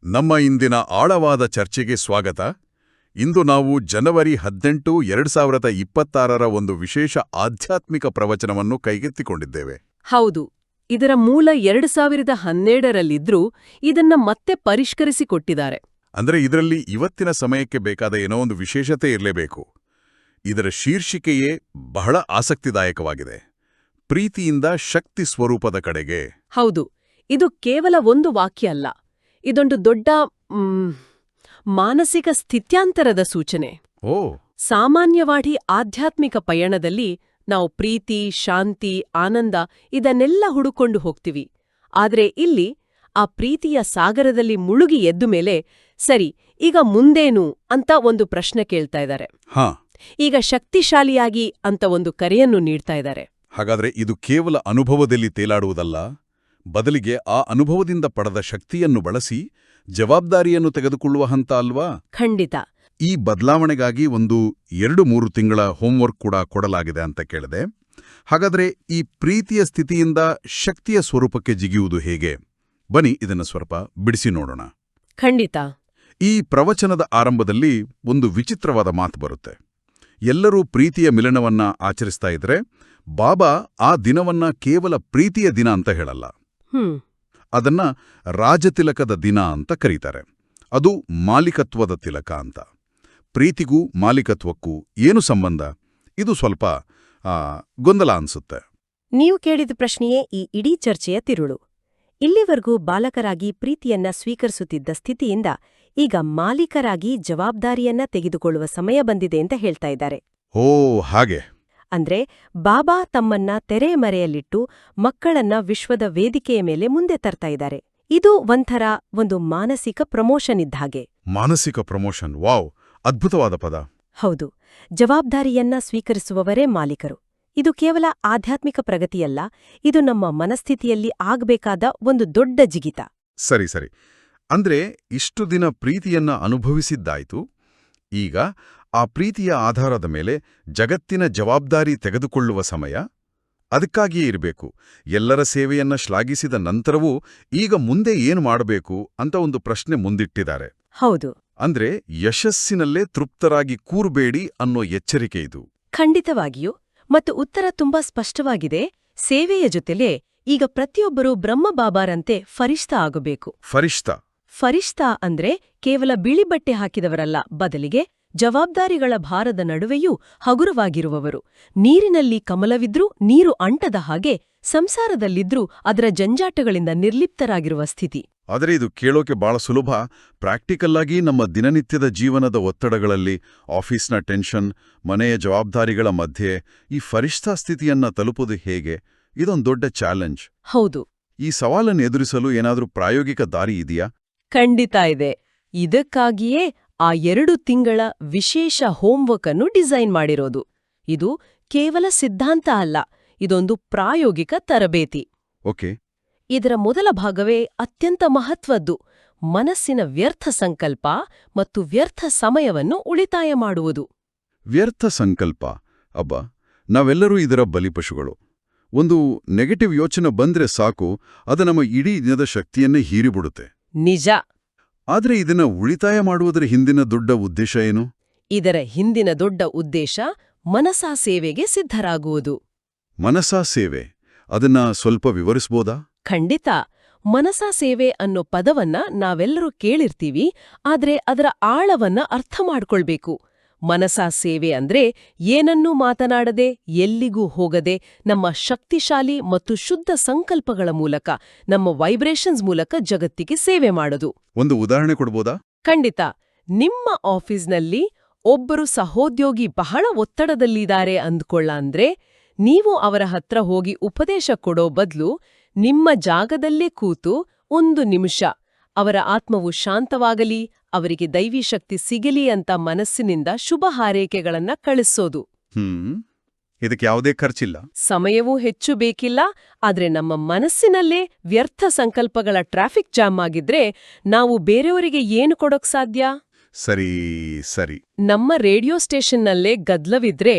ನಮ್ಮ ಇಂದಿನ ಆಳವಾದ ಚರ್ಚೆಗೆ ಸ್ವಾಗತ. ಇಂದು ನಾವು ಜನವರಿ 18, 2026ರ ಒಂದು ವಿಶೇಷ ಆಧ್ಯಾತ್ಮಿಕ ಪ್ರವಚನವನ್ನು ಕೈಗೆತ್ತಿಕೊಂಡಿದ್ದೇವೆ. ಹೌದು, ಇದರ ಮೂಲ 2012ರಲ್ಲಿದ್ರೂ ಇದನ್ನ ಮತ್ತೆ ಪರಿಷ್ಕರಿಸಿಕೊಟ್ಟಿದ್ದಾರೆ. ಅಂದ್ರೆ ಇದರಲ್ಲಿ ಇವತ್ತಿನ ಸಮಯಕ್ಕೆ ಬೇಕಾದ ಏನೋ ಒಂದು ವಿಶೇಷತೆ ಇರಲೇಬೇಕು. ಇದರ ಶೀರ್ಷಿಕೆಯೇ ಬಹಳ ಆಸಕ್ತಿದಾಯಕವಾಗಿದೆ. ಪ್ರೀತಿಯಿಂದ ಶಕ್ತಿ ಸ್ವರೂಪದ ಕಡೆಗೆ. ಹೌದು, ಇದು ಕೇವಲ ಒಂದು ವಾಕ್ಯ ಅಲ್ಲ, ಇದೊಂದು ದೊಡ್ಡ ಮಾನಸಿಕ ಸ್ಥಿತ್ಯಾಂತರದ ಸೂಚನೆ. ಓ, ಸಾಮಾನ್ಯವಾಗಿ ಆಧ್ಯಾತ್ಮಿಕ ಪಯಣದಲ್ಲಿ ನಾವು ಪ್ರೀತಿ, ಶಾಂತಿ, ಆನಂದ ಇದನ್ನೆಲ್ಲ ಹುಡುಕೊಂಡು ಹೋಗ್ತೀವಿ. ಆದ್ರೆ ಇಲ್ಲಿ ಆ ಪ್ರೀತಿಯ ಸಾಗರದಲ್ಲಿ ಮುಳುಗಿ ಎದ್ದು ಮೇಲೆ ಸರಿ, ಈಗ ಮುಂದೇನು ಅಂತ ಒಂದು ಪ್ರಶ್ನೆ ಕೇಳ್ತಾ ಇದ್ದಾರೆ. ಈಗ ಶಕ್ತಿಶಾಲಿಯಾಗಿ ಅಂತ ಒಂದು ಕರೆಯನ್ನು ನೀಡ್ತಾ ಇದ್ದಾರೆ. ಹಾಗಾದ್ರೆ ಇದು ಕೇವಲ ಅನುಭವದಲ್ಲಿ ತೇಲಾಡುವುದಲ್ಲ, ಬದಲಿಗೆ ಆ ಅನುಭವದಿಂದ ಪಡೆದ ಶಕ್ತಿಯನ್ನು ಬಳಸಿ ಜವಾಬ್ದಾರಿಯನ್ನು ತೆಗೆದುಕೊಳ್ಳುವ ಹಂತ ಅಲ್ವಾ? ಖಂಡಿತ. ಈ ಬದಲಾವಣೆಗಾಗಿ ಒಂದು 2-3 ತಿಂಗಳ ಹೋಂವರ್ಕ್ ಕೂಡ ಕೊಡಲಾಗಿದೆ ಅಂತ ಕೇಳಿದೆ. ಹಾಗಾದ್ರೆ ಈ ಪ್ರೀತಿಯ ಸ್ಥಿತಿಯಿಂದ ಶಕ್ತಿಯ ಸ್ವರೂಪಕ್ಕೆ ಜಿಗಿಯುವುದು ಹೇಗೆ? ಬನ್ನಿ ಇದನ್ನು ಸ್ವಲ್ಪ ಬಿಡಿಸಿ ನೋಡೋಣ. ಖಂಡಿತ. ಈ ಪ್ರವಚನದ ಆರಂಭದಲ್ಲಿ ಒಂದು ವಿಚಿತ್ರವಾದ ಮಾತು ಬರುತ್ತೆ. ಎಲ್ಲರೂ ಪ್ರೀತಿಯ ಮಿಲನವನ್ನ ಆಚರಿಸ್ತಾ ಇದ್ರೆ ಬಾಬಾ ಆ ದಿನವನ್ನ ಕೇವಲ ಪ್ರೀತಿಯ ದಿನ ಅಂತ ಹೇಳಲ್ಲ. ಅದನ್ನ ರಾಜತಿಲಕದ ದಿನ ಅಂತ ಕರೀತಾರೆ. ಅದು ಮಾಲೀಕತ್ವದ ತಿಲಕ ಅಂತ. ಪ್ರೀತಿಗೂ ಮಾಲೀಕತ್ವಕ್ಕೂ ಏನು ಸಂಬಂಧ? ಇದು ಸ್ವಲ್ಪ ಗೊಂದಲ ಅನ್ಸುತ್ತೆ. ನೀವು ಕೇಳಿದ ಪ್ರಶ್ನೆಯೇ ಈ ಇಡೀ ಚರ್ಚೆಯ ತಿರುಳು. ಇಲ್ಲಿವರೆಗೂ ಬಾಲಕರಾಗಿ ಪ್ರೀತಿಯನ್ನ ಸ್ವೀಕರಿಸುತ್ತಿದ್ದ ಸ್ಥಿತಿಯಿಂದ ಈಗ ಮಾಲೀಕರಾಗಿ ಜವಾಬ್ದಾರಿಯನ್ನ ತೆಗೆದುಕೊಳ್ಳುವ ಸಮಯ ಬಂದಿದೆ ಅಂತ ಹೇಳ್ತಾ ಇದ್ದಾರೆ. ಓ, ಹಾಗೆ. ಅಂದ್ರೆ ಬಾಬಾ ತಮ್ಮನ್ನ ತೆರೆಮರೆಯಲ್ಲಿಟ್ಟು ಮಕ್ಕಳನ್ನ ವಿಶ್ವದ ವೇದಿಕೆಯ ಮೇಲೆ ಮುಂದೆ ತರ್ತಾ ಇದ್ದಾರೆ. ಇದು ಒಂದು ಮಾನಸಿಕ ಪ್ರಮೋಷನ್ ಇದ್ಹಾಗೆ. ಮಾನಸಿಕ ಪ್ರಮೋಷನ್, ವಾವ್, ಅದ್ಭುತವಾದ ಪದ. ಹೌದು, ಜವಾಬ್ದಾರಿಯನ್ನ ಸ್ವೀಕರಿಸುವವರೇ ಮಾಲೀಕರು. ಇದು ಕೇವಲ ಆಧ್ಯಾತ್ಮಿಕ ಪ್ರಗತಿಯಲ್ಲ, ಇದು ನಮ್ಮ ಮನಸ್ಥಿತಿಯಲ್ಲಿ ಆಗ್ಬೇಕಾದ ಒಂದು ದೊಡ್ಡ ಜಿಗಿತ. ಸರಿ. ಅಂದ್ರೆ ಇಷ್ಟು ದಿನ ಪ್ರೀತಿಯನ್ನ ಅನುಭವಿಸಿದ್ದಾಯ್ತು. ಈಗ ಆ ಪ್ರೀತಿಯ ಆಧಾರದ ಮೇಲೆ ಜಗತ್ತಿನ ಜವಾಬ್ದಾರಿ ತೆಗೆದುಕೊಳ್ಳುವ ಸಮಯ. ಅದಕ್ಕಾಗಿಯೇ ಇರಬೇಕು. ಎಲ್ಲರ ಸೇವೆಯನ್ನ ಶ್ಲಾಘಿಸಿದ ನಂತರವೂ ಈಗ ಮುಂದೆ ಏನು ಮಾಡಬೇಕು ಅಂತ ಒಂದು ಪ್ರಶ್ನೆ ಮುಂದಿಟ್ಟಿದ್ದಾರೆ. ಹೌದು. ಅಂದ್ರೆ ಯಶಸ್ಸಿನಲ್ಲೇ ತೃಪ್ತರಾಗಿ ಕೂರ್ಬೇಡಿ ಅನ್ನೋ ಎಚ್ಚರಿಕೆ ಇದು. ಖಂಡಿತವಾಗಿಯೂ. ಮತ್ತು ಉತ್ತರ ತುಂಬಾ ಸ್ಪಷ್ಟವಾಗಿದೆ. ಸೇವೆಯ ಜೊತೆಲೇ ಈಗ ಪ್ರತಿಯೊಬ್ಬರೂ ಬ್ರಹ್ಮಬಾಬಾರಂತೆ ಫರಿಷ್ಠಾ ಆಗಬೇಕು. ಫರಿಷ್ಠಾ ಅಂದ್ರೆ ಕೇವಲ ಬಿಳಿ ಬಟ್ಟೆ ಹಾಕಿದವರಲ್ಲ, ಬದಲಿಗೆ ಜವಾಬ್ದಾರಿಗಳ ಭಾರದ ನಡುವೆಯೂ ಹಗುರವಾಗಿರುವವರು. ನೀರಿನಲ್ಲಿ ಕಮಲವಿದ್ರೂ ನೀರು ಅಂಟದ ಹಾಗೆ, ಸಂಸಾರದಲ್ಲಿದ್ರೂ ಅದರ ಜಂಜಾಟಗಳಿಂದ ನಿರ್ಲಿಪ್ತರಾಗಿರುವ ಸ್ಥಿತಿ. ಆದರೆ ಇದು ಕೇಳೋಕೆ ಬಹಳ ಸುಲಭ. ಪ್ರಾಕ್ಟಿಕಲ್ ಆಗಿ ನಮ್ಮ ದಿನನಿತ್ಯದ ಜೀವನದ ಒತ್ತಡಗಳಲ್ಲಿ, ಆಫೀಸ್ನ ಟೆನ್ಷನ್, ಮನೆಯ ಜವಾಬ್ದಾರಿಗಳ ಮಧ್ಯೆ ಈ ಫರಿಷ್ಠಾ ಸ್ಥಿತಿಯನ್ನ ತಲುಪುವುದು ಹೇಗೆ? ಇದೊಂದು ದೊಡ್ಡ ಚಾಲೆಂಜ್. ಹೌದು. ಈ ಸವಾಲನ್ನು ಎದುರಿಸಲು ಏನಾದ್ರೂ ಪ್ರಾಯೋಗಿಕ ದಾರಿ ಇದೆಯಾ? ಖಂಡಿತ ಇದೆ. ಇದಕ್ಕಾಗಿಯೇ ಆ 2 ತಿಂಗಳ ವಿಶೇಷ ಹೋಂವರ್ಕ್ ಅನ್ನು ಡಿಸೈನ್ ಮಾಡಿರೋದು. ಇದು ಕೇವಲ ಸಿದ್ಧಾಂತ ಅಲ್ಲ, ಇದೊಂದು ಪ್ರಾಯೋಗಿಕ ತರಬೇತಿ. ಓಕೆ. ಇದರ ಮೊದಲ ಭಾಗವೇ ಅತ್ಯಂತ ಮಹತ್ವದ್ದು. ಮನಸ್ಸಿನ ವ್ಯರ್ಥ ಸಂಕಲ್ಪ ಮತ್ತು ವ್ಯರ್ಥ ಸಮಯವನ್ನು ಉಳಿತಾಯ ಮಾಡುವುದು. ವ್ಯರ್ಥ ಸಂಕಲ್ಪ, ಅಬ್ಬಾ, ನಾವೆಲ್ಲರೂ ಇದರ ಬಲಿಪಶುಗಳು. ಒಂದು ನೆಗೆಟಿವ್ ಯೋಚನೆ ಬಂದ್ರೆ ಸಾಕು, ಅದು ನಮ್ಮ ಇಡೀ ದಿನದ ಶಕ್ತಿಯನ್ನೇ ಹೀರಿಬಿಡುತ್ತೆ. ನಿಜ. ಆದ್ರೆ ಇದನ್ನ ಉಳಿತಾಯ ಮಾಡುವುದರ ಹಿಂದಿನ ದೊಡ್ಡ ಉದ್ದೇಶ ಏನು? ಇದರ ಹಿಂದಿನ ದೊಡ್ಡ ಉದ್ದೇಶ ಮನಸಾ ಸೇವೆಗೆ ಸಿದ್ಧರಾಗುವುದು. ಮನಸಾ ಸೇವೆ, ಅದನ್ನ ಸ್ವಲ್ಪ ವಿವರಿಸ್ಬೋದಾ? ಖಂಡಿತ. ಮನಸಾ ಸೇವೆ ಅನ್ನೋ ಪದವನ್ನ ನಾವೆಲ್ಲರೂ ಕೇಳಿರ್ತೀವಿ, ಆದ್ರೆ ಅದರ ಆಳವನ್ನ ಅರ್ಥ ಮಾಡ್ಕೊಳ್ಬೇಕು. ಮನಸಾ ಸೇವೆ ಅಂದ್ರೆ ಏನನ್ನೂ ಮಾತನಾಡದೆ, ಎಲ್ಲಿಗೂ ಹೋಗದೆ, ನಮ್ಮ ಶಕ್ತಿಶಾಲಿ ಮತ್ತು ಶುದ್ಧ ಸಂಕಲ್ಪಗಳ ಮೂಲಕ, ನಮ್ಮ ವೈಬ್ರೇಷನ್ಸ್ ಮೂಲಕ ಜಗತ್ತಿಗೆ ಸೇವೆ ಮಾಡೋದು. ಒಂದು ಉದಾಹರಣೆ ಕೊಡ್ಬೋದಾ? ಖಂಡಿತ. ನಿಮ್ಮ ಆಫೀಸ್ನಲ್ಲಿ ಒಬ್ಬರು ಸಹೋದ್ಯೋಗಿ ಬಹಳ ಒತ್ತಡದಲ್ಲಿದ್ದಾರೆ ಅಂದ್ಕೊಳ್ಳ, ನೀವು ಅವರ ಹತ್ರ ಹೋಗಿ ಉಪದೇಶ ಕೊಡೋ ಬದ್ಲು ನಿಮ್ಮ ಜಾಗದಲ್ಲೇ ಕೂತು 1 ನಿಮಿಷ ಅವರ ಆತ್ಮವು ಶಾಂತವಾಗಲಿ, ಅವರಿಗೆ ದೈವಿ ಶಕ್ತಿ ಸಿಗಲಿ ಅಂತ ಮನಸ್ಸಿನಿಂದ ಶುಭ ಹಾರೈಕೆಗಳನ್ನ ಕಳಿಸೋದು. ಇದಕ್ಕೆ ಯಾವುದೇ ಖರ್ಚಿಲ್ಲ, ಸಮಯವೂ ಹೆಚ್ಚು ಬೇಕಿಲ್ಲ. ಆದ್ರೆ ನಮ್ಮ ಮನಸ್ಸಿನಲ್ಲೇ ವ್ಯರ್ಥ ಸಂಕಲ್ಪಗಳ ಟ್ರಾಫಿಕ್ ಜಾಮ್ ಆಗಿದ್ರೆ ನಾವು ಬೇರೆಯವರಿಗೆ ಏನು ಕೊಡೋಕ್ ಸಾಧ್ಯ? ಸರಿ ಸರಿ. ನಮ್ಮ ರೇಡಿಯೋ ಸ್ಟೇಷನ್ನಲ್ಲೇ ಗದ್ದಲವಿದ್ರೆ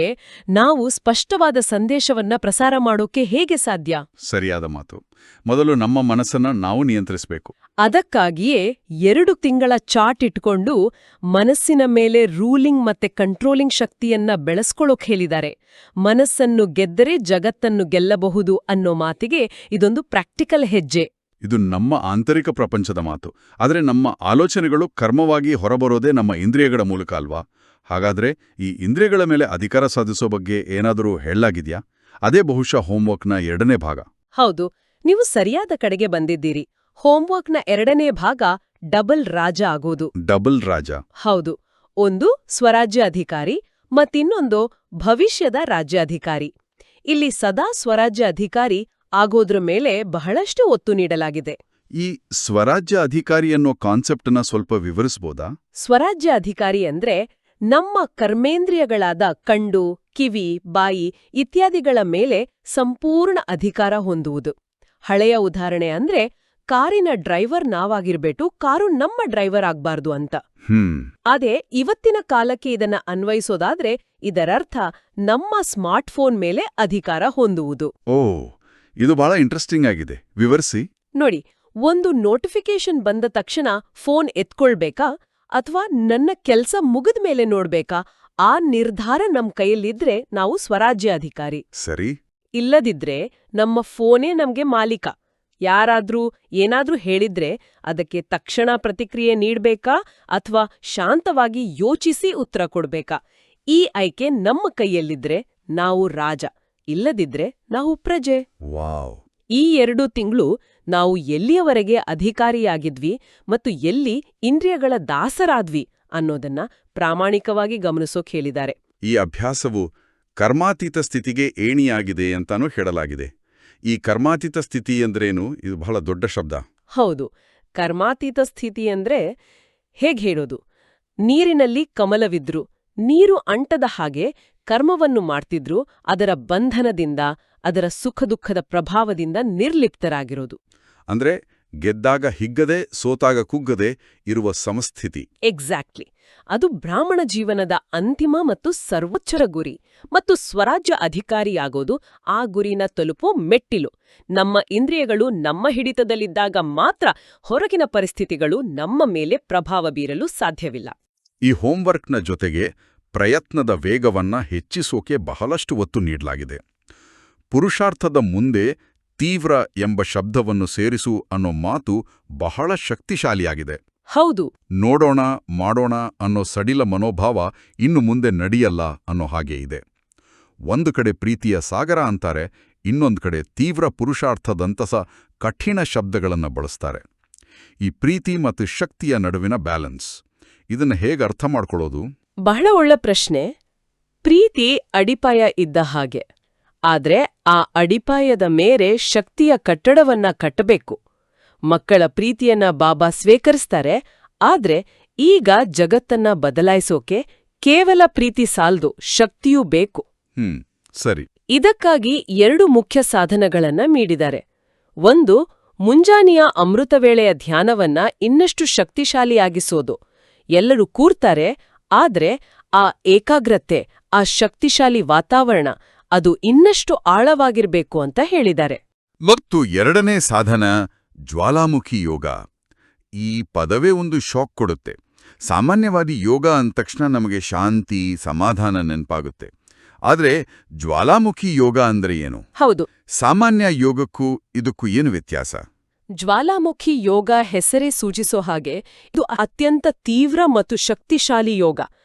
ನಾವು ಸ್ಪಷ್ಟವಾದ ಸಂದೇಶವನ್ನ ಪ್ರಸಾರ ಮಾಡೋಕೆ ಹೇಗೆ ಸಾಧ್ಯ? ಸರಿಯಾದ ಮಾತು. ಮೊದಲು ನಮ್ಮ ಮನಸ್ಸನ್ನ ನಾವು ನಿಯಂತ್ರಿಸಬೇಕು. ಅದಕ್ಕಾಗಿಯೇ 2 ತಿಂಗಳ ಚಾರ್ಟ್ ಇಟ್ಕೊಂಡು ಮನಸ್ಸಿನ ಮೇಲೆ ರೂಲಿಂಗ್ ಮತ್ತೆ ಕಂಟ್ರೋಲಿಂಗ್ ಶಕ್ತಿಯನ್ನ ಬೆಳೆಸ್ಕೊಳ್ಳೋಕ್ ಹೇಳಿದ್ದಾರೆ. ಮನಸ್ಸನ್ನು ಗೆದ್ದರೆ ಜಗತ್ತನ್ನು ಗೆಲ್ಲಬಹುದು ಅನ್ನೋ ಮಾತಿಗೆ ಇದೊಂದು ಪ್ರಾಕ್ಟಿಕಲ್ ಹೆಜ್ಜೆ. ಇದು ನಮ್ಮ ಆಂತರಿಕ ಪ್ರಪಂಚದ ಮಾತು. ಆದರೆ ನಮ್ಮ ಆಲೋಚನೆಗಳು ಕರ್ಮವಾಗಿ ಹೊರಬರೋದೇ ನಮ್ಮ ಇಂದ್ರಿಯಗಳ ಮೂಲಕ ಅಲ್ವಾ? ಹಾಗಾದ್ರೆ ಈ ಇಂದ್ರಿಯಗಳ ಮೇಲೆ ಅಧಿಕಾರ ಸಾಧಿಸೋ ಬಗ್ಗೆ ಏನಾದರೂ ಹೇಳಲಾಗಿದ್ಯಾ? ಅದೇ ಬಹುಶಃ ಹೋಮ್ವರ್ಕ್ನ 2ನೇ ಭಾಗ. ಹೌದು, ನೀವು ಸರಿಯಾದ ಕಡೆಗೆ ಬಂದಿದ್ದೀರಿ. ಹೋಮ್ವರ್ಕ್ನ 2ನೇ ಭಾಗ ಡಬಲ್ ರಾಜ ಆಗೋದು. ಡಬಲ್ ರಾಜ. ಹೌದು, ಒಂದು ಸ್ವರಾಜ್ಯ ಅಧಿಕಾರಿ ಮತ್ತಿನ್ನೊಂದು ಭವಿಷ್ಯದ ರಾಜ್ಯಾಧಿಕಾರಿ. ಇಲ್ಲಿ ಸದಾ ಸ್ವರಾಜ್ಯ ಅಧಿಕಾರಿ ಆಗೋದ್ರ ಮೇಲೆ ಬಹಳಷ್ಟು ಒತ್ತು ನೀಡಲಾಗಿದೆ. ಈ ಸ್ವರಾಜ್ಯ ಅಧಿಕಾರಿ ಅನ್ನೋ ಕಾನ್ಸೆಪ್ಟನ್ನ ಸ್ವಲ್ಪ ವಿವರಿಸ್ಬೋದಾ? ಸ್ವರಾಜ್ಯ ಅಧಿಕಾರಿ ಅಂದ್ರೆ ನಮ್ಮ ಕರ್ಮೇಂದ್ರಿಯಗಳಾದ ಕಣ್ಣು, ಕಿವಿ, ಬಾಯಿ ಇತ್ಯಾದಿಗಳ ಮೇಲೆ ಸಂಪೂರ್ಣ ಅಧಿಕಾರ ಹೊಂದುವುದು. ಹಳೆಯ ಉದಾಹರಣೆ ಅಂದ್ರೆ ಕಾರಿನ ಡ್ರೈವರ್ ನಾವಾಗಿರ್ಬೇಕು, ಕಾರು ನಮ್ಮ ಡ್ರೈವರ್ ಆಗ್ಬಾರ್ದು ಅಂತ. ಅದೇ ಇವತ್ತಿನ ಕಾಲಕ್ಕೆ ಇದನ್ನ ಅನ್ವಯಿಸೋದಾದ್ರೆ ಇದರರ್ಥ ನಮ್ಮ ಸ್ಮಾರ್ಟ್ಫೋನ್ ಮೇಲೆ ಅಧಿಕಾರ ಹೊಂದುವುದು. ಓ, ಇದು ಬಹಳ ಇಂಟ್ರೆಸ್ಟಿಂಗ್ ಆಗಿದೆ. ವಿವರಿಸಿ. ನೋಡಿ, ಒಂದು ನೋಟಿಫಿಕೇಶನ್ ಬಂದ ತಕ್ಷಣ ಫೋನ್ ಎತ್ಕೊಳ್ಬೇಕಾ ಅಥವಾ ನನ್ನ ಕೆಲ್ಸ ಮುಗಿದ ಮೇಲೆ ನೋಡ್ಬೇಕಾ, ಆ ನಿರ್ಧಾರ ನಮ್ ಕೈಯಲ್ಲಿದ್ರೆ ನಾವು ಸ್ವರಾಜ್ಯ ಅಧಿಕಾರಿ. ಸರಿ. ಇಲ್ಲದಿದ್ರೆ ನಮ್ಮ ಫೋನೇ ನಮ್ಗೆ ಮಾಲೀಕ. ಯಾರಾದ್ರೂ ಏನಾದ್ರೂ ಹೇಳಿದ್ರೆ ಅದಕ್ಕೆ ತಕ್ಷಣ ಪ್ರತಿಕ್ರಿಯೆ ನೀಡ್ಬೇಕಾ ಅಥವಾ ಶಾಂತವಾಗಿ ಯೋಚಿಸಿ ಉತ್ತರ ಕೊಡ್ಬೇಕಾ? ಈ ಆಯ್ಕೆ ನಮ್ಮ ಕೈಯಲ್ಲಿದ್ರೆ ನಾವು ರಾಜ, ಇಲ್ಲದಿದ್ರೆ ನಾವು ಪ್ರಜೆ. ವಾವ್. ಈ 2 ತಿಂಗಳು ನಾವು ಎಲ್ಲಿಯವರೆಗೆ ಅಧಿಕಾರಿಯಾಗಿದ್ವಿ ಮತ್ತು ಎಲ್ಲಿ ಇಂದ್ರಿಯಗಳ ದಾಸರಾದ್ವಿ ಅನ್ನೋದನ್ನ ಪ್ರಾಮಾಣಿಕವಾಗಿ ಗಮನಿಸೋಕ್ ಹೇಳಿದ್ದಾರೆ. ಈ ಅಭ್ಯಾಸವು ಕರ್ಮಾತೀತ ಸ್ಥಿತಿಗೆ ಏಣಿಯಾಗಿದೆ ಅಂತಾನೂ ಹೇಳಲಾಗಿದೆ. ಈ ಕರ್ಮಾತೀತ ಸ್ಥಿತಿ ಅಂದ್ರೇನು? ಇದು ಬಹಳ ದೊಡ್ಡ ಶಬ್ದ. ಹೌದು, ಕರ್ಮಾತೀತ ಸ್ಥಿತಿ ಅಂದ್ರೆ ಹೇಗ್ ಹೇಳೋದು? ನೀರಿನಲ್ಲಿ ಕಮಲವಿದ್ರು, ನೀರು ಅಂಟದ ಹಾಗೆ ಕರ್ಮವನ್ನು ಮಾಡ್ತಿದ್ರು, ಅದರ ಬಂಧನದಿಂದ, ಅದರ ಸುಖದುಃಖದ ಪ್ರಭಾವದಿಂದ ನಿರ್ಲಿಪ್ತರಾಗಿರೋದು. ಅಂದ್ರೆ ಗೆದ್ದಾಗ ಹಿಗ್ಗದೆ, ಸೋತಾಗ ಕುಗ್ಗದೆ ಇರುವ ಸಮಸ್ಥಿತಿ. ಎಕ್ಸಾಕ್ಟ್ಲಿ. ಅದು ಬ್ರಾಹ್ಮಣ ಜೀವನದ ಅಂತಿಮ ಮತ್ತು ಸರ್ವೋಚ್ಚರ ಗುರಿ. ಮತ್ತು ಸ್ವರಾಜ್ಯ ಅಧಿಕಾರಿಯಾಗೋದು ಆ ಗುರಿನ ತಲುಪೋ ಮೆಟ್ಟಿಲು. ನಮ್ಮ ಇಂದ್ರಿಯಗಳು ನಮ್ಮ ಹಿಡಿತದಲ್ಲಿದ್ದಾಗ ಮಾತ್ರ ಹೊರಗಿನ ಪರಿಸ್ಥಿತಿಗಳು ನಮ್ಮ ಮೇಲೆ ಪ್ರಭಾವ ಬೀರಲು ಸಾಧ್ಯವಿಲ್ಲ. ಈ ಹೋಮ್ವರ್ಕ್ನ ಜೊತೆಗೆ ಪ್ರಯತ್ನದ ವೇಗವನ್ನ ಹೆಚ್ಚಿಸೋಕೆ ಬಹಳಷ್ಟು ಒತ್ತು ನೀಡಲಾಗಿದೆ. ಪುರುಷಾರ್ಥದ ಮುಂದೆ ತೀವ್ರ ಎಂಬ ಶಬ್ದವನ್ನು ಸೇರಿಸು ಅನ್ನೋ ಮಾತು ಬಹಳ ಶಕ್ತಿಶಾಲಿಯಾಗಿದೆ. ಹೌದು. ನೋಡೋಣ, ಮಾಡೋಣ ಅನ್ನೋ ಸಡಿಲ ಮನೋಭಾವ ಇನ್ನು ಮುಂದೆ ನಡೆಯಲ್ಲ ಅನ್ನೋ ಹಾಗೆ ಇದೆ. ಒಂದು ಕಡೆ ಪ್ರೀತಿಯ ಸಾಗರ ಅಂತಾರೆ, ಇನ್ನೊಂದು ಕಡೆ ತೀವ್ರ ಪುರುಷಾರ್ಥದಂತಸ ಕಠಿಣ ಶಬ್ದಗಳನ್ನು ಬಳಸ್ತಾರೆ. ಈ ಪ್ರೀತಿ ಮತ್ತು ಶಕ್ತಿಯ ನಡುವಿನ ಬ್ಯಾಲೆನ್ಸ್, ಇದನ್ನು ಹೇಗೆ ಅರ್ಥ ಮಾಡ್ಕೊಳ್ಳೋದು? ಬಹಳ ಒಳ್ಳೆ ಪ್ರಶ್ನೆ. ಪ್ರೀತಿ ಅಡಿಪಾಯ ಇದ್ದ ಹಾಗೆ, ಆದ್ರೆ ಆ ಅಡಿಪಾಯದ ಮೇರೆ ಶಕ್ತಿಯ ಕಟ್ಟಡವನ್ನ ಕಟ್ಟಬೇಕು. ಮಕ್ಕಳ ಪ್ರೀತಿಯನ್ನ ಬಾಬಾ ಸ್ವೀಕರಿಸ್ತಾರೆ, ಆದ್ರೆ ಈಗ ಜಗತ್ತನ್ನ ಬದಲಾಯಿಸೋಕೆ ಕೇವಲ ಪ್ರೀತಿ ಸಾಲ್ದು, ಶಕ್ತಿಯೂ ಬೇಕು. ಸರಿ. ಇದಕ್ಕಾಗಿ 2 ಮುಖ್ಯ ಸಾಧನಗಳನ್ನ ನೀಡಿದ್ದಾರೆ. ಒಂದು, ಮುಂಜಾನೆಯ ಅಮೃತವೇಳೆಯ ಧ್ಯಾನವನ್ನ ಇನ್ನಷ್ಟು ಶಕ್ತಿಶಾಲಿಯಾಗಿಸೋದು. ಎಲ್ಲರೂ ಕೂರ್ತಾರೆ, ಆದ್ರೆ ಆ ಏಕಾಗ್ರತೆ, ಆ ಶಕ್ತಿಶಾಲಿ ವಾತಾವರಣ ಅದು ಇನ್ನಷ್ಟು ಆಳವಾಗಿರ್ಬೇಕು ಅಂತ ಹೇಳಿದ್ದಾರೆ. ಮತ್ತು 2ನೇ ಸಾಧನ ಜ್ವಾಲಾಮುಖಿ ಯೋಗ. ಈ ಪದವೇ ಒಂದು ಶಾಕ್ ಕೊಡುತ್ತೆ. ಸಾಮಾನ್ಯವಾದಿ ಯೋಗ ಅಂದ ತಕ್ಷಣ ನಮಗೆ ಶಾಂತಿ, ಸಮಾಧಾನ ನೆನಪಾಗುತ್ತೆ. ಆದ್ರೆ ಜ್ವಾಲಾಮುಖಿ ಯೋಗ ಅಂದ್ರೆ ಏನು? ಹೌದು. ಸಾಮಾನ್ಯ ಯೋಗಕ್ಕೂ ಇದಕ್ಕೂ ಏನು ವ್ಯತ್ಯಾಸ? ಜ್ವಾಲಾಮುಖಿ ಯೋಗ ಹೆಸರೇ ಸೂಚಿಸೋ ಹಾಗೆ ಇದು ಅತ್ಯಂತ ತೀವ್ರ ಮತ್ತು ಶಕ್ತಿಶಾಲಿ ಯೋಗ.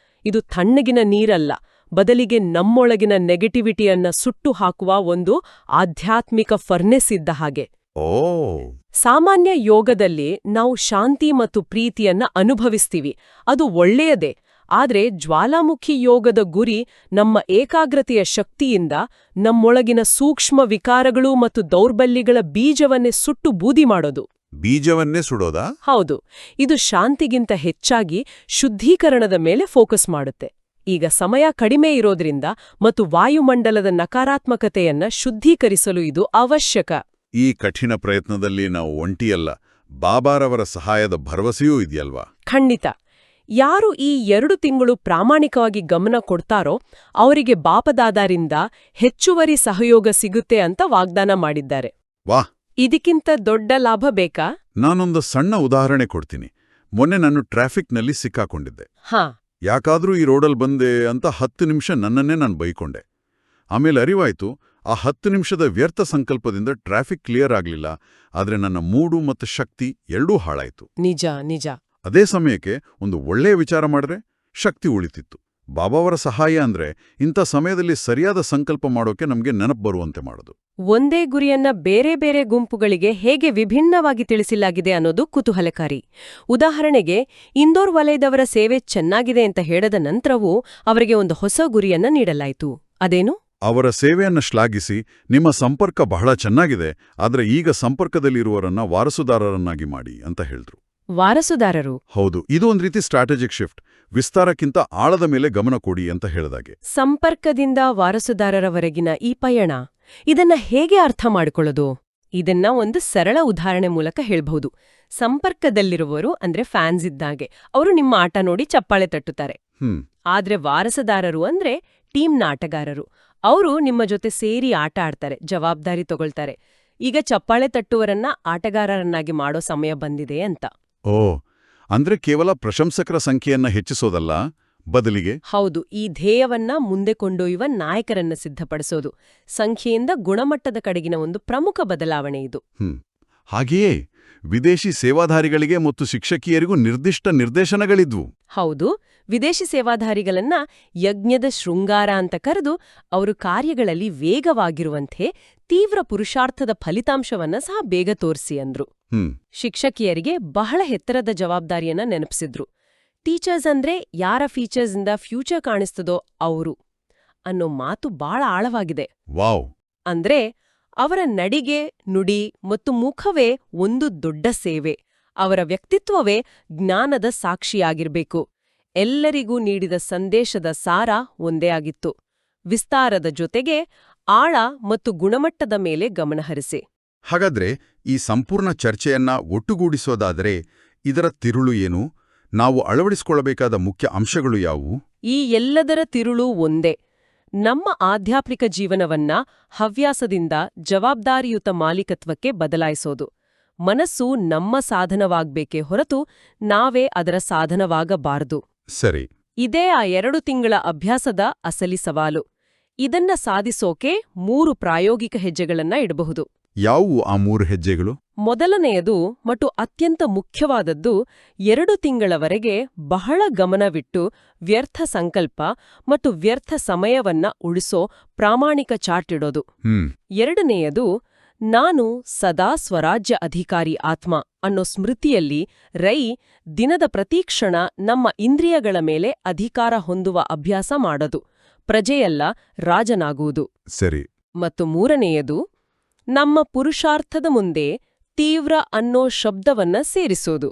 ಇದು ತಣ್ಣಗಿನ ನೀರಲ್ಲ, ಬದಲಿಗೆ ನಮ್ಮೊಳಗಿನ ನೆಗೆಟಿವಿಟಿಯನ್ನ ಸುಟ್ಟು ಹಾಕುವ ಒಂದು ಆಧ್ಯಾತ್ಮಿಕ ಫರ್ನೆಸ್ ಇದ್ದ ಹಾಗೆ. ಓ. ಸಾಮಾನ್ಯ ಯೋಗದಲ್ಲಿ ನಾವು ಶಾಂತಿ ಮತ್ತು ಪ್ರೀತಿಯನ್ನ ಅನುಭವಿಸ್ತೀವಿ, ಅದು ಒಳ್ಳೆಯದೇ. ಆದ್ರೆ ಜ್ವಾಲಾಮುಖಿ ಯೋಗದ ಗುರಿ ನಮ್ಮ ಏಕಾಗ್ರತೆಯ ಶಕ್ತಿಯಿಂದ ನಮ್ಮೊಳಗಿನ ಸೂಕ್ಷ್ಮ ವಿಕಾರಗಳು ಮತ್ತು ದೌರ್ಬಲ್ಯಗಳ ಬೀಜವನ್ನೇ ಸುಟ್ಟು ಬೂದಿ ಮಾಡೋದು. ಬೀಜವನ್ನೇ ಸುಡೋದಾ? ಹೌದು. ಇದು ಶಾಂತಿಗಿಂತ ಹೆಚ್ಚಾಗಿ ಶುದ್ಧೀಕರಣದ ಮೇಲೆ ಫೋಕಸ್ ಮಾಡುತ್ತೆ. ಈಗ ಸಮಯ ಕಡಿಮೆ ಇರೋದ್ರಿಂದ ಮತ್ತು ವಾಯುಮಂಡಲದ ನಕಾರಾತ್ಮಕತೆಯನ್ನ ಶುದ್ಧೀಕರಿಸಲು ಇದು ಅವಶ್ಯಕ. ಈ ಕಠಿಣ ಪ್ರಯತ್ನದಲ್ಲಿ ನಾವು ಒಂಟಿಯಲ್ಲ, ಬಾಬಾರವರ ಸಹಾಯದ ಭರವಸೆಯೂ ಇದೆಯಲ್ವಾ? ಖಂಡಿತ. ಯಾರು ಈ 2 ತಿಂಗಳು ಪ್ರಾಮಾಣಿಕವಾಗಿ ಗಮನ ಕೊಡ್ತಾರೋ ಅವರಿಗೆ ಬಾಪದಾದರಿಂದ ಹೆಚ್ಚುವರಿ ಸಹಯೋಗ ಸಿಗುತ್ತೆ ಅಂತ ವಾಗ್ದಾನ ಮಾಡಿದ್ದಾರೆ. ವಾಹ್! ಇದಕ್ಕಿಂತ ದೊಡ್ಡ ಲಾಭ ಬೇಕಾ? ನಾನೊಂದು ಸಣ್ಣ ಉದಾಹರಣೆ ಕೊಡ್ತೀನಿ. ಮೊನ್ನೆ ನಾನು ಟ್ರಾಫಿಕ್ನಲ್ಲಿ ಸಿಕ್ಕಾಕೊಂಡಿದ್ದೆ. ಹಾ, ಯಾಕಾದ್ರೂ ಈ ರೋಡಲ್ಲಿ ಬಂದೆ ಅಂತ 10 ನಿಮಿಷ ನನ್ನನ್ನೇ ನಾನು ಬೈಕೊಂಡೆ. ಆಮೇಲೆ ಅರಿವಾಯ್ತು, ಆ 10 ನಿಮಿಷದ ವ್ಯರ್ಥ ಸಂಕಲ್ಪದಿಂದ ಟ್ರಾಫಿಕ್ ಕ್ಲಿಯರ್ ಆಗ್ಲಿಲ್ಲ, ಆದ್ರೆ ನನ್ನ ಮೂಡು ಮತ್ತು ಶಕ್ತಿ ಎರಡೂ ಹಾಳಾಯ್ತು. ನಿಜ ನಿಜ. ಅದೇ ಸಮಯಕ್ಕೆ ಒಂದು ಒಳ್ಳೆಯ ವಿಚಾರ ಮಾಡಿದ್ರೆ ಶಕ್ತಿ ಉಳಿತಿತ್ತು. ಬಾಬಾವರ ಸಹಾಯ ಅಂದ್ರೆ ಇಂಥ ಸಮಯದಲ್ಲಿ ಸರಿಯಾದ ಸಂಕಲ್ಪ ಮಾಡೋಕೆ ನಮ್ಗೆ ನೆನಪು ಬರುವಂತೆ ಮಾಡೋದು. ಒಂದೇ ಗುರಿಯನ್ನ ಬೇರೆ ಬೇರೆ ಗುಂಪುಗಳಿಗೆ ಹೇಗೆ ವಿಭಿನ್ನವಾಗಿ ತಿಳಿಸಲಾಗಿದೆ ಅನ್ನೋದು ಕುತೂಹಲಕಾರಿ. ಉದಾಹರಣೆಗೆ, ಇಂದೋರ್ ವಲಯದವರ ಸೇವೆ ಚೆನ್ನಾಗಿದೆ ಅಂತ ಹೇಳದ ನಂತರವೂ ಅವರಿಗೆ ಒಂದು ಹೊಸ ಗುರಿಯನ್ನ ನೀಡಲಾಯಿತು. ಅದೇನು? ಅವರ ಸೇವೆಯನ್ನ ಶ್ಲಾಘಿಸಿ, ನಿಮ್ಮ ಸಂಪರ್ಕ ಬಹಳ ಚೆನ್ನಾಗಿದೆ, ಆದ್ರೆ ಈಗ ಸಂಪರ್ಕದಲ್ಲಿರುವವರನ್ನ ವಾರಸುದಾರರನ್ನಾಗಿ ಮಾಡಿ ಅಂತ ಹೇಳಿದ್ರು. ವಾರಸುದಾರರು? ಹೌದು, ಇದು ಒಂದ್ ರೀತಿ ಸ್ಟ್ರಾಟಜಿಕ್ ಶಿಫ್ಟ್. ವಿಸ್ತಾರಕ್ಕಿಂತ ಆಳದ ಮೇಲೆ ಗಮನ ಕೊಡಿ ಅಂತ ಹೇಳಿದಾಗೆ. ಸಂಪರ್ಕದಿಂದ ವಾರಸುದಾರರವರೆಗಿನ ಈ ಪಯಣ, ಇದನ್ನ ಹೇಗೆ ಅರ್ಥ ಮಾಡಿಕೊಳ್ಳೋದು? ಇದನ್ನ ಒಂದು ಸರಳ ಉದಾಹರಣೆ ಮೂಲಕ ಹೇಳ್ಬಹುದು. ಸಂಪರ್ಕದಲ್ಲಿರುವವರು ಅಂದ್ರೆ ಫ್ಯಾನ್ಸ್ ಇದ್ದಾಗೆ. ಅವರು ನಿಮ್ಮ ಆಟ ನೋಡಿ ಚಪ್ಪಾಳೆ ತಟ್ಟುತ್ತಾರೆ. ಆದ್ರೆ ವಾರಸುದಾರರು ಅಂದ್ರೆ ಟೀಮ್ನ ಆಟಗಾರರು. ಅವರು ನಿಮ್ಮ ಜೊತೆ ಸೇರಿ ಆಟ ಆಡ್ತಾರೆ, ಜವಾಬ್ದಾರಿ ತಗೊಳ್ತಾರೆ. ಈಗ ಚಪ್ಪಾಳೆ ತಟ್ಟುವರನ್ನ ಆಟಗಾರರನ್ನಾಗಿ ಮಾಡೋ ಸಮಯ ಬಂದಿದೆ ಅಂತ. ಓ, ಅಂದ್ರೆ ಕೇವಲ ಪ್ರಶಂಸಕರ ಸಂಖ್ಯೆಯನ್ನ ಹೆಚ್ಚಿಸೋದಲ್ಲ, ಬದಲಿಗೆ ಹೌದು, ಈ ಧ್ಯೇಯವನ್ನ ಮುಂದೆ ಕೊಂಡೊಯ್ಯುವ ನಾಯಕರನ್ನ ಸಿದ್ಧಪಡಿಸೋದು. ಸಂಖ್ಯೆಯಿಂದ ಗುಣಮಟ್ಟದ ಕಡೆಗಿನ ಒಂದು ಪ್ರಮುಖ ಬದಲಾವಣೆ ಇದು. ಹಾಗೆಯೇ ವಿದೇಶಿ ಸೇವಾಧಾರಿಗಳಿಗೆ ಮತ್ತು ಶಿಕ್ಷಕಿಯರಿಗೂ ನಿರ್ದಿಷ್ಟ ನಿರ್ದೇಶನಗಳಿದ್ವು. ಹೌದು, ವಿದೇಶಿ ಸೇವಾಧಾರಿಗಳನ್ನ ಯಜ್ಞದ ಶೃಂಗಾರ ಅಂತ ಕರೆದು ಅವರು ಕಾರ್ಯಗಳಲ್ಲಿ ವೇಗವಾಗಿರುವಂತೆ ತೀವ್ರ ಪುರುಷಾರ್ಥದ ಫಲಿತಾಂಶವನ್ನ ಸಹ ಬೇಗ ತೋರಿಸಿ ಅಂದ್ರು. ಶಿಕ್ಷಕಿಯರಿಗೆ ಬಹಳ ಎತ್ತರದ ಜವಾಬ್ದಾರಿಯನ್ನ ನೆನಪಿಸಿದ್ರು. ಟೀಚರ್ಸ್ ಅಂದ್ರೆ ಯಾರ ಫೀಚರ್ಸ್ ಇಂದ ಫ್ಯೂಚರ್ ಕಾಣಿಸ್ತದೋ ಅವರು ಅನ್ನೋ ಮಾತು ಬಹಳ ಆಳವಾಗಿದೆ. ವಾವ್! ಅಂದ್ರೆ ಅವರ ನಡಿಗೆ, ನುಡಿ ಮತ್ತು ಮುಖವೇ ಒಂದು ದೊಡ್ಡ ಸೇವೆ. ಅವರ ವ್ಯಕ್ತಿತ್ವವೇ ಜ್ಞಾನದ ಸಾಕ್ಷಿಯಾಗಿರ್ಬೇಕು. ಎಲ್ಲರಿಗೂ ನೀಡಿದ ಸಂದೇಶದ ಸಾರ ಒಂದೇ ಆಗಿತ್ತು. ವಿಸ್ತಾರದ ಜೊತೆಗೆ ಆಳ ಮತ್ತು ಗುಣಮಟ್ಟದ ಮೇಲೆ ಗಮನಹರಿಸಿ. ಹಾಗಾದ್ರೆ ಈ ಸಂಪೂರ್ಣ ಚರ್ಚೆಯನ್ನ ಒಟ್ಟುಗೂಡಿಸೋದಾದರೆ ಇದರ ತಿರುಳು ಏನು? ನಾವು ಅಳವಡಿಸಿಕೊಳ್ಳಬೇಕಾದ ಮುಖ್ಯ ಅಂಶಗಳು ಯಾವುವು? ಈ ಎಲ್ಲದರ ತಿರುಳು ಒಂದೇ. ನಮ್ಮ ಆಧ್ಯಾತ್ಮಿಕ ಜೀವನವನ್ನ ಹವ್ಯಾಸದಿಂದ ಜವಾಬ್ದಾರಿಯುತ ಮಾಲೀಕತ್ವಕ್ಕೆ ಬದಲಾಯಿಸೋದು. ಮನಸ್ಸು ನಮ್ಮ ಸಾಧನವಾಗ್ಬೇಕೇ ಹೊರತು ನಾವೇ ಅದರ ಸಾಧನವಾಗಬಾರದು. ಸರಿ. ಇದೇ ಆ 2 ತಿಂಗಳ ಅಭ್ಯಾಸದ ಅಸಲಿ ಸವಾಲು. ಇದನ್ನ ಸಾಧಿಸೋಕೆ 3 ಪ್ರಾಯೋಗಿಕ ಹೆಜ್ಜೆಗಳನ್ನ ಇಡಬಹುದು. ಯಾವುವು ಆ 3 ಹೆಜ್ಜೆಗಳು? ಮೊದಲನೆಯದು ಮತ್ತು ಅತ್ಯಂತ ಮುಖ್ಯವಾದದ್ದು, 2 ತಿಂಗಳವರೆಗೆ ಬಹಳ ಗಮನವಿಟ್ಟು ವ್ಯರ್ಥ ಸಂಕಲ್ಪ ಮತ್ತು ವ್ಯರ್ಥ ಸಮಯವನ್ನ ಉಳಿಸೋ ಪ್ರಾಮಾಣಿಕ ಚಾರ್ಟ್ ಇಡೋದು. ಎರಡನೆಯದು, ನಾನು ಸದಾ ಸ್ವರಾಜ್ಯ ಅಧಿಕಾರಿ ಆತ್ಮ ಅನ್ನೋ ಸ್ಮೃತಿಯಲ್ಲಿ ದಿನದ ಪ್ರತೀಕ್ಷಣ ನಮ್ಮ ಇಂದ್ರಿಯಗಳ ಮೇಲೆ ಅಧಿಕಾರ ಹೊಂದುವ ಅಭ್ಯಾಸ ಮಾಡೋದು. ಪ್ರಜೆಯಲ್ಲ, ರಾಜನಾಗುವುದು. ಸರಿ. ಮತ್ತು ಮೂರನೆಯದು, ನಮ್ಮ ಪುರುಷಾರ್ಥದ ಮುಂದೆ ತೀವ್ರ ಅನ್ನೋ ಶಬ್ದವನ್ನ ಸೇರಿಸೋದು.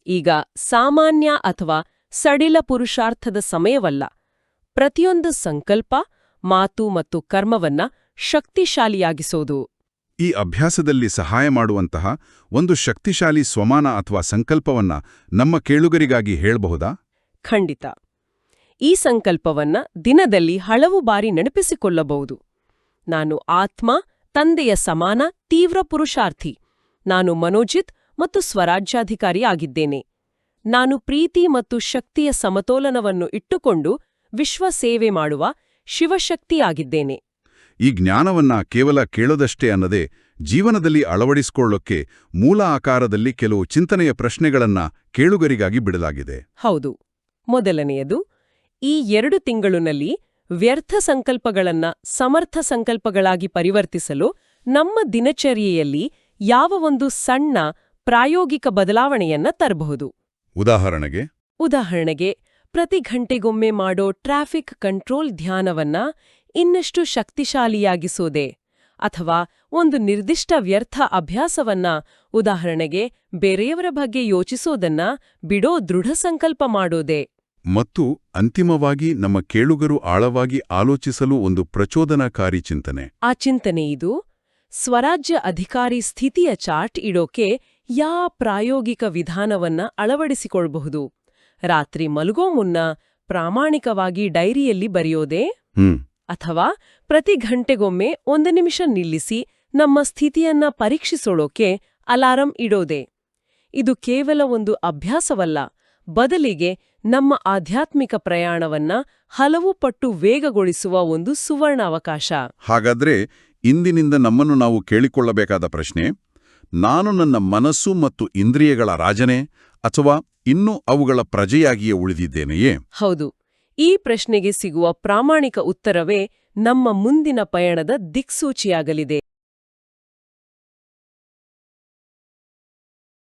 ಈಗ ಸಾಮಾನ್ಯ ಅಥವಾ ಸಡಿಲ ಪುರುಷಾರ್ಥದ ಸಮಯವಲ್ಲ. ಪ್ರತಿಯೊಂದು ಸಂಕಲ್ಪ, ಮಾತು ಮತ್ತು ಕರ್ಮವನ್ನ ಶಕ್ತಿಶಾಲಿಯಾಗಿಸೋದು. ಈ ಅಭ್ಯಾಸದಲ್ಲಿ ಸಹಾಯ ಮಾಡುವಂತಹ ಒಂದು ಶಕ್ತಿಶಾಲಿ ಸ್ವಮಾನ ಅಥವಾ ಸಂಕಲ್ಪವನ್ನ ನಮ್ಮ ಕೇಳುಗರಿಗಾಗಿ ಹೇಳಬಹುದಾ? ಖಂಡಿತ. ಈ ಸಂಕಲ್ಪವನ್ನ ದಿನದಲ್ಲಿ ಹಲವು ಬಾರಿ ನೆನಪಿಸಿಕೊಳ್ಳಬಹುದು. ನಾನು ಆತ್ಮ, ತಂದೆಯ ಸಮಾನ ತೀವ್ರ ಪುರುಷಾರ್ಥಿ. ನಾನು ಮನೋಜಿತ್ ಮತ್ತು ಸ್ವರಾಜ್ಯಾಧಿಕಾರಿ ಆಗಿದ್ದೇನೆ. ನಾನು ಪ್ರೀತಿ ಮತ್ತು ಶಕ್ತಿಯ ಸಮತೋಲನವನ್ನು ಇಟ್ಟುಕೊಂಡು ವಿಶ್ವ ಸೇವೆ ಮಾಡುವ ಶಿವಶಕ್ತಿಯಾಗಿದ್ದೇನೆ. ಈ ಜ್ಞಾನವನ್ನ ಕೇವಲ ಕೇಳೋದಷ್ಟೇ ಅನ್ನದೇ ಜೀವನದಲ್ಲಿ ಅಳವಡಿಸಿಕೊಳ್ಳೋಕ್ಕೆ ಮೂಲ ಆಕಾರದಲ್ಲಿ ಕೆಲವು ಚಿಂತನೆಯ ಪ್ರಶ್ನೆಗಳನ್ನ ಕೇಳುಗರಿಗಾಗಿ ಬಿಡಲಾಗಿದೆ. ಹೌದು. ಮೊದಲನೆಯದು, ಈ 2 ತಿಂಗಳಿನಲ್ಲಿ ವ್ಯರ್ಥ ಸಂಕಲ್ಪಗಳನ್ನ ಸಮರ್ಥ ಸಂಕಲ್ಪಗಳಾಗಿ ಪರಿವರ್ತಿಸಲು ನಮ್ಮ ದಿನಚರ್ಯೆಯಲ್ಲಿ ಯಾವ ಒಂದು ಸಣ್ಣ ಪ್ರಾಯೋಗಿಕ ಬದಲಾವಣೆಯನ್ನ ತರಬಹುದು. ಉದಾಹರಣೆಗೆ ಪ್ರತಿ ಗಂಟೆಗೊಮ್ಮೆ ಮಾಡೋ ಟ್ರಾಫಿಕ್ ಕಂಟ್ರೋಲ್ ಧ್ಯಾನವನ್ನ ಇನ್ನಷ್ಟು ಶಕ್ತಿಶಾಲಿಯಾಗಿಸೋದೆ, ಅಥವಾ ಒಂದು ನಿರ್ದಿಷ್ಟ ವ್ಯರ್ಥ ಅಭ್ಯಾಸವನ್ನ, ಉದಾಹರಣೆಗೆ ಬೇರೆಯವರ ಬಗ್ಗೆ ಯೋಚಿಸೋದನ್ನ ಬಿಡೋ ದೃಢ ಸಂಕಲ್ಪ ಮಾಡೋದೆ. ಮತ್ತು ಅಂತಿಮವಾಗಿ ನಮ್ಮ ಕೇಳುಗರು ಆಳವಾಗಿ ಆಲೋಚಿಸಲು ಒಂದು ಪ್ರಚೋದನಾಕಾರಿ ಚಿಂತನೆ. ಆ ಚಿಂತನೆ ಇದು: ಸ್ವರಾಜ್ಯ ಅಧಿಕಾರಿ ಸ್ಥಿತಿಯ ಚಾರ್ಟ್ ಇಡೋಕೆ ಪ್ರಾಯೋಗಿಕ ವಿಧಾನವನ್ನ ಅಳವಡಿಸಿಕೊಳ್ಳಬಹುದು. ರಾತ್ರಿ ಮಲಗೋ ಮುನ್ನ ಪ್ರಾಮಾಣಿಕವಾಗಿ ಡೈರಿಯಲ್ಲಿ ಬರೆಯೋದೇ ಅಥವಾ ಪ್ರತಿ ಗಂಟೆಗೊಮ್ಮೆ 1 ನಿಮಿಷ ನಿಲ್ಲಿಸಿ ನಮ್ಮ ಸ್ಥಿತಿಯನ್ನ ಪರೀಕ್ಷಿಸೋಳೋಕೆ ಅಲಾರಂ ಇಡೋದೆ. ಇದು ಕೇವಲ ಒಂದು ಅಭ್ಯಾಸವಲ್ಲ, ಬದಲಿಗೆ ನಮ್ಮ ಆಧ್ಯಾತ್ಮಿಕ ಪ್ರಯಾಣವನ್ನ ಹಲವು ಪಟ್ಟು ವೇಗಗೊಳಿಸುವ ಒಂದು ಸುವರ್ಣಾವಕಾಶ. ಹಾಗಾದ್ರೆ ಇಂದಿನಿಂದ ನಮ್ಮನ್ನು ನಾವು ಕೇಳಿಕೊಳ್ಳಬೇಕಾದ ಪ್ರಶ್ನೆ, ನಾನು ನನ್ನ ಮನಸ್ಸು ಮತ್ತು ಇಂದ್ರಿಯಗಳ ರಾಜನೇ ಅಥವಾ ಇನ್ನೂ ಅವುಗಳ ಪ್ರಜೆಯಾಗಿಯೇ ಉಳಿದಿದ್ದೇನೆಯೇ? ಹೌದು, ಈ ಪ್ರಶ್ನೆಗೆ ಸಿಗುವ ಪ್ರಾಮಾಣಿಕ ಉತ್ತರವೇ ನಮ್ಮ ಮುಂದಿನ ಪಯಣದ ದಿಕ್ಸೂಚಿಯಾಗಲಿದೆ.